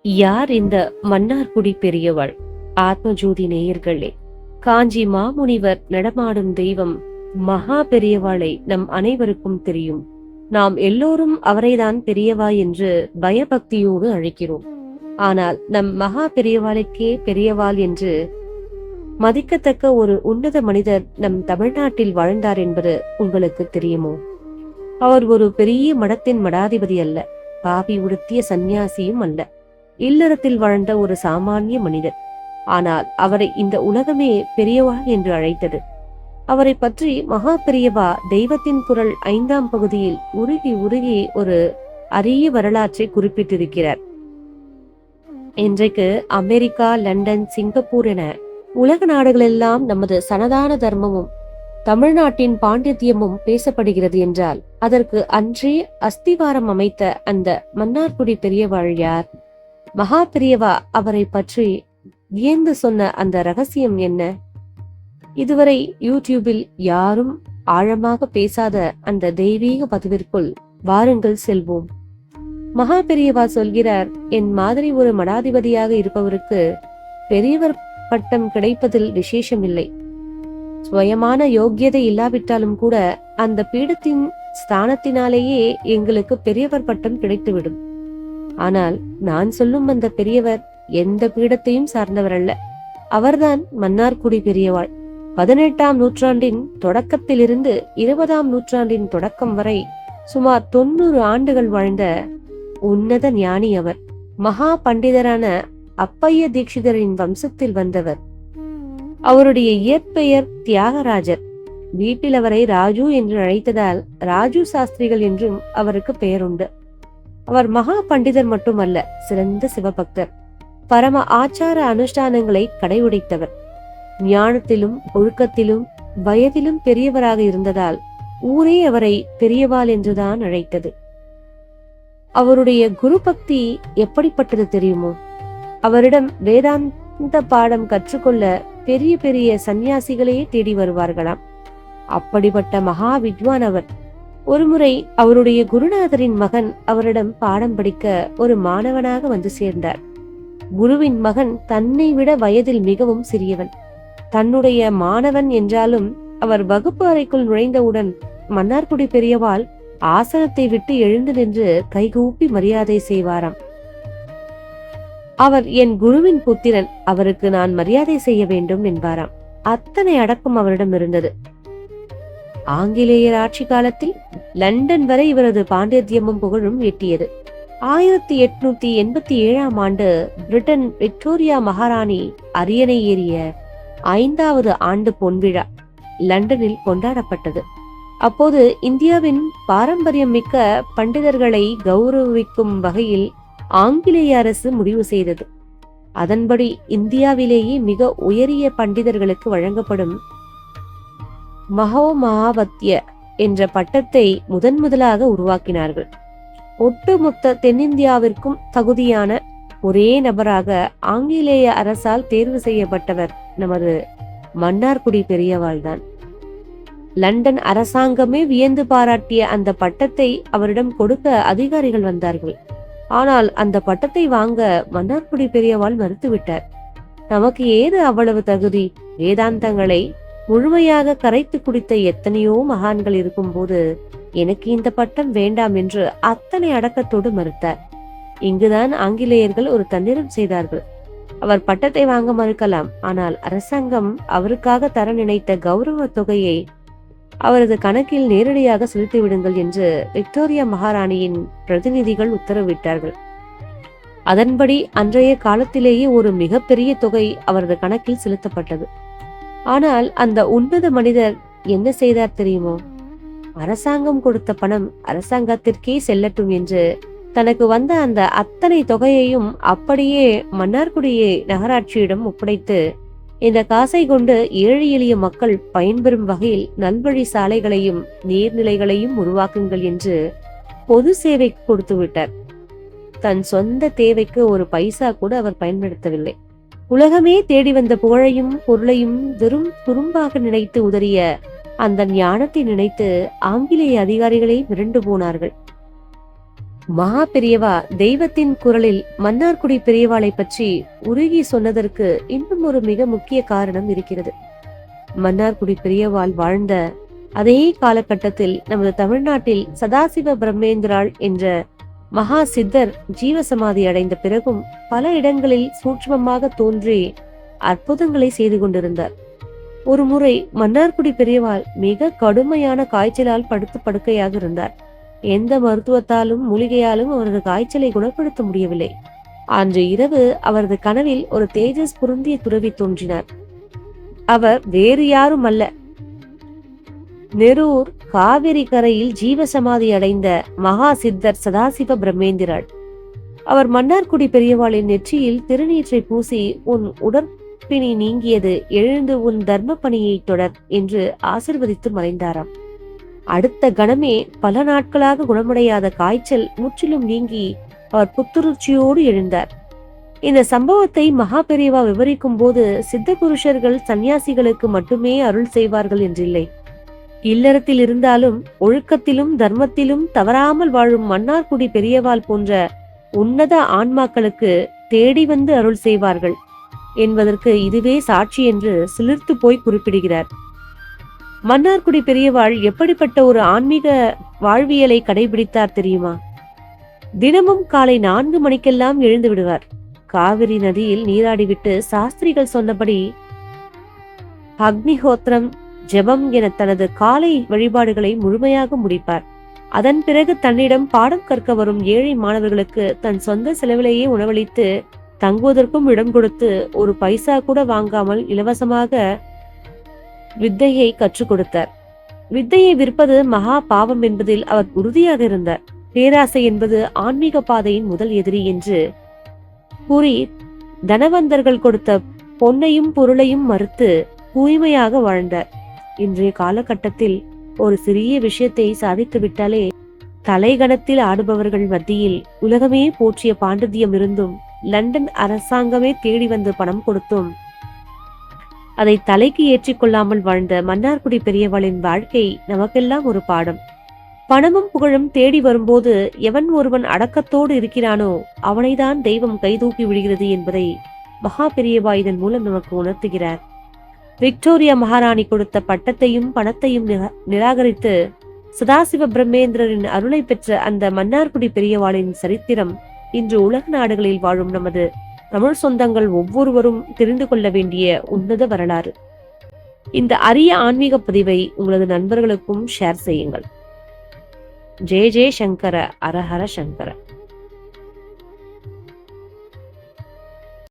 யார் இந்த மன்னார்குடி பெரியவள்? ஆத்மஜோதி நேயர்களே, காஞ்சி மாமுனிவர் நடமாடும் தெய்வம் மகா பெரியவாளை நம் அனைவருக்கும் தெரியும். நாம் எல்லோரும் அவரைதான் பெரியவா என்று பயபக்தியோடு அழைக்கிறோம். ஆனால் நம் மகா பெரியவாளுக்கே பெரியவாள் என்று மதிக்கத்தக்க ஒரு உன்னத மனிதர் நம் தமிழ்நாட்டில் வாழ்ந்தார் என்பது உங்களுக்கு தெரியுமோ? அவர் ஒரு பெரிய மடத்தின் மடாதிபதி அல்ல, பாவி உடுத்திய சந்நியாசியும் அல்ல, இல்லறத்தில் வாழ்ந்த ஒரு சாமானிய மனிதர். ஆனால் அவரை இந்த உலகமே பெரியவா என்று அழைத்தது. அவரை பற்றி மகா பெரியவா தெய்வத்தின் குரல் 5ஆம் பகுதியில் உருகி உருகி ஒரு அரிய வரலாற்றை குறிப்பிட்டிருக்கிறார். இன்றைக்கு அமெரிக்கா, லண்டன், சிங்கப்பூர் என உலக நாடுகளெல்லாம் நமது சனாதன தர்மமும் தமிழ்நாட்டின் பாண்டித்யமும் பேசப்படுகிறது என்றால் அதற்கு அன்றே அஸ்திவாரம் அமைத்த அந்த மன்னார்குடி பெரியவாள் யார்? மகா பெரியவா அவரை பற்றி வியந்து சொன்ன அந்த ரகசியம் என்ன? இதுவரை யூடியூபில் யாரும் ஆழமாக பேசாத அந்த தெய்வீக பதிவிற்குள் வாருங்கள் செல்வோம். மகா பெரியவா சொல்கிறார், என் மாதிரி ஒரு மடாதிபதியாக இருப்பவருக்கு பெரியவர் பட்டம் கிடைப்பதில் விசேஷம் இல்லை. சுயமான யோக்கியதை இல்லாவிட்டாலும் கூட அந்த பீடத்தின் ஸ்தானத்தினாலேயே எங்களுக்கு பெரியவர் பட்டம் கிடைத்துவிடும். ஆனால் நான் சொல்லும் அந்த பெரியவர் எந்த பீடத்தையும் சார்ந்தவர் அல்ல. அவர்தான் மன்னார்குடி பெரியவாள். 18ஆம் நூற்றாண்டின் தொடக்கத்திலிருந்து 20ஆம் நூற்றாண்டின் தொடக்கம் வரை சுமார் 90 ஆண்டுகள் வாழ்ந்த உன்னத ஞானி அவர். மகா பண்டிதரான அப்பைய தீட்சிதரின் வம்சத்தில் வந்தவர். அவருடைய இயற்பெயர் தியாகராஜர். வீட்டில் அவரை ராஜு என்று அழைத்ததால் ராஜு சாஸ்திரிகள் என்றும் அவருக்கு பெயருண்டு. அவர் மகா பண்டிதர் மட்டுமல்ல, சிறந்த சிவபக்தர். பரம ஆச்சார அனுஷ்டானங்களை கடைபிடித்தவர். ஞானத்திலும் ஒழுக்கத்திலும் வயதிலும் பெரியவராக இருந்ததால் ஊரே அவரை பெரியவாள் என்றுதான் அழைத்தது. அவருடைய குரு பக்தி எப்படிப்பட்டது தெரியுமோ? அவரிடம் வேதாந்த பாடம் கற்றுக்கொள்ள பெரிய பெரிய சந்நியாசிகளையே தேடி வருவார்களாம். அப்படிப்பட்ட மகா வித்வான் அவர். ஒருமுறை அவருடைய குருநாதரின் மகன் அவரிடம் பாடம் படிக்க ஒரு மாணவனாக வந்து சேர்ந்தார். குருவின் மகன் தன்னை விட வயதில் மிகவும் சிறியவன். தன்னுடைய மாணவன் என்றாலும் அவர் வகுப்பு அறைக்குள் நுழைந்தவுடன் மன்னார்குடி பெரியவாள் ஆசனத்தை விட்டு எழுந்து நின்று கைகூப்பி மரியாதை செய்வாராம். அவர் என் குருவின் புத்திரன், அவருக்கு நான் மரியாதை செய்ய வேண்டும் என்பாராம். அத்தனை அடக்கம் அவரிடம் இருந்தது. ஆங்கிலேயர் ஆட்சி காலத்தில் லண்டன் வரை இவரது பாண்டித்யமும் புகழும் எட்டியது. 1887ஆம் ஆண்டு பிரிட்டன் விக்டோரியா மகாராணி அரியணை ஏறிய 5வது ஆண்டு பொன்விழா லண்டனில் கொண்டாடப்பட்டது. அப்போது இந்தியாவின் பாரம்பரியம் மிக்க பண்டிதர்களை கௌரவிக்கும் வகையில் ஆங்கிலேய அரசு முடிவு செய்தது. அதன்படி இந்தியாவிலேயே மிக உயரிய பண்டிதர்களுக்கு வழங்கப்படும் மகோமகாவத்ய என்ற பட்டத்தை முதலாக உருவாக்கினார்கள். ஒட்டுமொத்த தென்னிந்தியாவிற்கும் தகுதியான ஒரே நபராக ஆங்கிலேய அரசால் தேர்வு செய்யப்பட்டவர் நமது மன்னார்குடி பெரியவாள் தான். லண்டன் அரசாங்கமே வியந்து பாராட்டிய அந்த பட்டத்தை அவரிடம் கொடுக்க அதிகாரிகள் வந்தார்கள். ஆனால் அந்த பட்டத்தை வாங்க மன்னார்குடி பெரியவாள் மறுத்துவிட்டார். நமக்கு ஏது அவ்வளவு தகுதி? வேதாந்தங்களை முழுமையாக கரைத்து குடித்த எத்தனையோ மகான்கள் இருக்கும் போது எனக்கு இந்த பட்டம் வேண்டாம் என்று அத்தனை அடக்கத்தோடு மறுத்தார். இங்குதான் ஆங்கிலேயர்கள் ஒரு தந்திரம் செய்தார்கள். அவர் பட்டத்தை வாங்க மறுக்கலாம், ஆனால் அரசாங்கம் அவருக்காக தர நினைத்த கௌரவ தொகையை அவரது கணக்கில் நேரடியாக செலுத்திவிடுங்கள் என்று விக்டோரியா மகாராணியின் பிரதிநிதிகள் உத்தரவிட்டார்கள். அதன்படி அன்றைய காலத்திலேயே ஒரு மிகப்பெரிய தொகை அவரது கணக்கில் செலுத்தப்பட்டது. ஆனால் அந்த உன்னத மனிதர் என்ன செய்தார் தெரியுமோ? அரசாங்கம் கொடுத்த பணம் அரசாங்கத்திற்கே செல்லட்டும் என்று தனக்கு வந்த அந்த அத்தனை தொகையையும் அப்படியே மன்னார்குடியை நகராட்சியிடம் ஒப்படைத்து, இந்த காசை கொண்டு ஏழை எளிய மக்கள் பயன்பெறும் வகையில் நல்வழி சாலைகளையும் நீர்நிலைகளையும் உருவாக்குங்கள் என்று பொது சேவை கொடுத்து விட்டார். தன் சொந்த தேவைக்கு ஒரு பைசா கூட அவர் பயன்படுத்தவில்லை. உலகமே தேடி வந்த புகழையும் பொருளையும் வெறும் துரும்பாக நினைத்து உதறிய அந்த ஞானத்தை நினைத்து ஆங்கிலேய அதிகாரிகளே மிரண்டு போனார்கள். மகா பெரியவா தெய்வத்தின் குரலில் மன்னார்குடி பெரியவாளை பற்றி உருகி சொன்னதற்கு இன்னும் ஒரு மிக முக்கிய காரணம் இருக்கிறது. மன்னார்குடி பெரியவாள் வாழ்ந்த அதே காலகட்டத்தில் நமது தமிழ்நாட்டில் சதாசிவ பிரம்மேந்திராள் என்ற மகா சித்தர் ஜீவசமாதி அடைந்த பிறகும் பல இடங்களில் சூட்சமமாக தோன்றி அற்புதங்களை செய்து கொண்டிருந்தார். ஒரு முறை மன்னார்குடி பெரியவாள் மிக கடுமையான காய்ச்சலால் படுத்து படுக்கையாக இருந்தார். எந்த மருத்துவத்தாலும் மூலிகையாலும் அவரது காய்ச்சலை குணப்படுத்த முடியவில்லை. அன்று இரவு அவரது கனவில் ஒரு தேஜஸ் பொருந்திய துறவி தோன்றினார். அவர் வேறு யாரும் அல்ல, நெரூர் காவிரி கரையில் ஜீவசமாதி அடைந்த மகா சித்தர் சதாசிவ பிரம்மேந்திராள். அவர் மன்னார்குடி பெரியவாளின் நெற்றியில் திருநீற்றை பூசி, உன் உடற்பிணி நீங்கியது, எழுந்து உன் தர்ம பணியை தொடர் என்று ஆசிர்வதித்து மறைந்தாராம். அடுத்த கணமே பல நாட்களாக குணமடையாத காய்ச்சல் முற்றிலும் நீங்கி அவர் புத்துணர்ச்சியோடு எழுந்தார். இந்த சம்பவத்தை மகா பெரியவா விவரிக்கும் போது, சித்த புருஷர்கள் சந்நியாசிகளுக்கு மட்டுமே அருள் செய்வார்கள் என்றில்லை, இல்லறத்தில் இருந்தாலும் ஒழுக்கத்திலும் தர்மத்திலும் தவறாமல் வாழும் மன்னார்குடி பெரியவாள் போன்ற உன்னத ஆன்மாக்களுக்கு தேடி வந்து அருள் செய்வார்கள் என்பதற்கு இதுவே சாட்சி என்று சிலிர்த்து போய் குறிப்பிடுகிறார். மன்னார்குடி பெரியவாள் எப்படிப்பட்ட ஒரு ஆன்மீக வாழ்வியலை கடைபிடித்தார் தெரியுமா? தினமும் காலை 4 மணிக்கெல்லாம் எழுந்து விடுவார். காவிரி நதியில் நீராடிவிட்டு சாஸ்திரிகள் சொன்னபடி அக்னிஹோத்திரம், ஜெபம் என தனது காலை வழிபாடுகளை முழுமையாக முடிப்பார். அதன் பிறகு தன்னிடம் பாடம் கற்க வரும் ஏழை மாணவர்களுக்கு தன் சொந்த செலவிலேயே உணவளித்து தங்குவதற்கும் இடம் கொடுத்து ஒரு பைசா கூட வாங்காமல் இலவசமாக வித்தையை கற்றுக் கொடுத்தார். வித்தையை விற்பது மகா பாவம் என்பதில் அவர் உறுதியாக இருந்தார். பேராசை என்பது ஆன்மீக பாதையின் முதல் எதிரி என்று கூறி தனவந்தர்கள் கொடுத்த பொன்னையும் பொருளையும் மறுத்து தூய்மையாக வாழ்ந்தார். இன்றைய காலகட்டத்தில் ஒரு சிறிய விஷயத்தை சாதித்து விட்டாலே தலைகணத்தில் ஆடுபவர்கள் மத்தியில் உலகமே போற்றிய பாண்டித்யம் இருந்தும், லண்டன் அரசாங்கமே தேடி வந்து பணம் கொடுத்தும் அதை தலைக்கு ஏற்றிக்கொள்ளாமல் வாழ்ந்த மன்னார்குடி பெரியவாளின் வாழ்க்கை நமக்கெல்லாம் ஒரு பாடம். பணமும் புகழும் தேடி வரும்போது எவன் ஒருவன் அடக்கத்தோடு இருக்கிறானோ அவனைதான் தெய்வம் கைதூக்கி விடுகிறது என்பதை மகா பெரியவா இதன் மூலம் நமக்கு உணர்த்துகிறார். விக்டோரியா மகாராணி கொடுத்த பட்டத்தையும் பணத்தையும் நிராகரித்து சதாசிவ பிரம்மேந்திரரின் அருளை பெற்ற அந்த மன்னார்குடி பெரியவாளின் சரித்திரம் இன்று உலக நாடுகளில் வாழும் நமது தமிழ் சொந்தங்கள் ஒவ்வொருவரும் தெரிந்து கொள்ள வேண்டிய உன்னத வரலாறு. இந்த அரிய ஆன்மீக பதிவை உங்களது நண்பர்களுக்கும் ஷேர் செய்யுங்கள். ஜெய ஜெய சங்கர, அரஹர சங்கர.